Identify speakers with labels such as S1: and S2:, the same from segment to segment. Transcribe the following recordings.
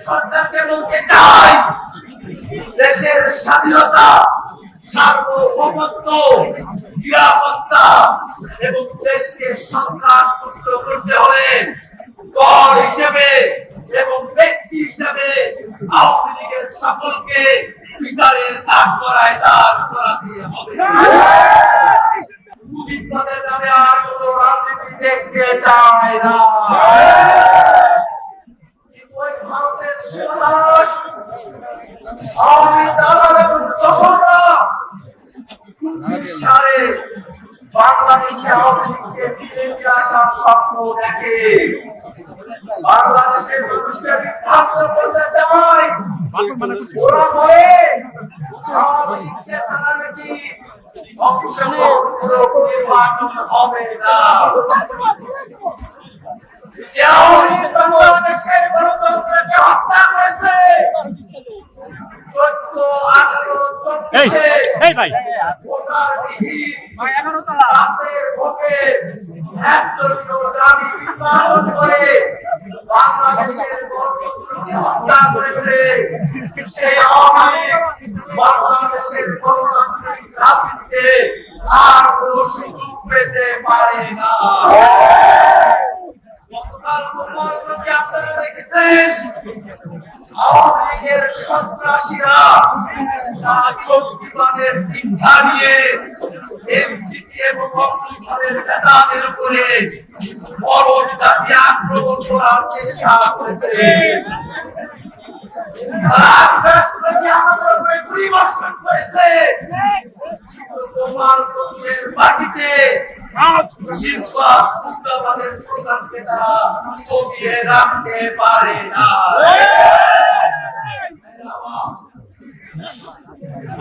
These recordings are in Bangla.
S1: সরকারকে বলতে চাই, দেশের স্বাধীনতা, সার্বভৌমত্ব, নিরাপত্তা এবং দেশকে সন্ত্রাস মুক্ত করতে হলে দল হিসেবে এবং ব্যক্তি হিসেবে আওয়ামী লীগের সকলকে বিচারের কাঠগড়ায় দাঁড় করাতে হবে। মুজিববাদের নামে আর কোনো রাজনীতি দেখতে চায় না। ভারতের সন্ত্রাস, আওয়ামী দালাল এবং দোসররা সারে বাংলাদেশে আওয়ামী লীগকে ফিরে নিয়ে আসার স্বপ্ন দেখে। বাংলাদেশের মানুষকে বিভ্রান্ত করতে চায়। ওরা বলে আওয়ামী লীগকে ছাড়া নাকি নির্বাচন হবে না। বাংলাদেশের গণতন্ত্রকে হত্যা করেছে। 14 করে বাংলাদেশের গণতন্ত্রকে হত্যা করেছে। সেই আওয়ামী বাংলাদেশের গণতান্ত্রিক রাজনীতিতে আর কোনো সুযোগ পেতে পারে না। গতকাল গোপালগঞ্জে আপনারা দেখেছেন আওয়ামী লীগের সন্ত্রাসীরা তারা চৌকিবাদের দীক্ষা নিয়ে এমসিপি এবং অগ্রসরের নেতাদের উপরে বড় জাতি আক্রমণ করার চেষ্টা করেছে। আমাদের উপরে পরিবর্তন করেছে। গোপালগঞ্জের মাটিতে মুজিববাদের স্লোগানকে তারা কমিয়ে রাখতে পারে না।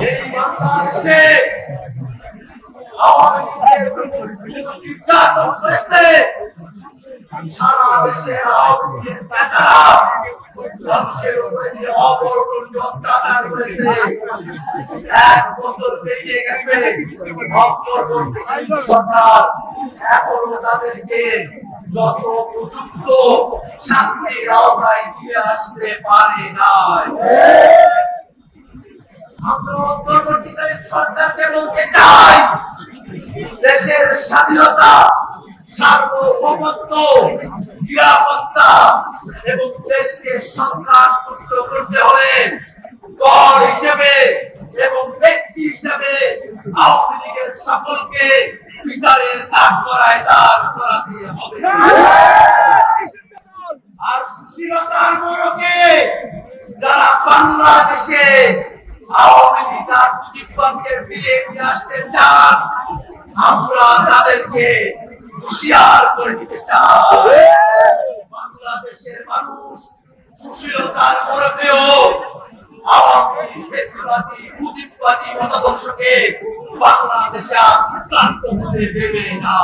S1: এই বাংলাদেশে আওয়ামী লীগের নির্যাতন করেছে। সারা দেশে আওয়ামী লীগের নেতারা মানুষের উপরে যে অবরোধ অত্যাচার করেছে। 1 বছর পেরিয়ে গেছে, অন্তর্বর্তীকালীন সরকার এখনো তাদেরকে যথোপযুক্ত শাস্তির আওতায় নিয়ে আসতে পারে নাই। আমরা অন্তর্বর্তীকালীন সরকারকে বলতে চাই, দেশের স্বাধীনতা, সার্বভৌমত্ব, নিরাপত্তা এবং দেশকে সন্ত্রাস মুক্ত করতে হলে দল হিসেবে এবং ব্যক্তি হিসেবে আওয়ামী লীগের সকলকে বিচারের কাঠগড়ায় দাঁড় করাতে হবে। আর সুশীলতার মোড়কে যারা বাংলাদেশে আওয়ামী লীগ আর মুজিববাদকে ফিরিয়ে নিয়ে আসতে চান, আমরা তাদেরকে হুঁশিয়ার করে দিতে চাই। বাংলাদেশের মানুষ সুশীলতার মোড়কেও আওয়ামী ফ্যাসিবাদী মুজিববাদী মতাদর্শকে বাংলাদেশে আর চালিত হতে দেবে না।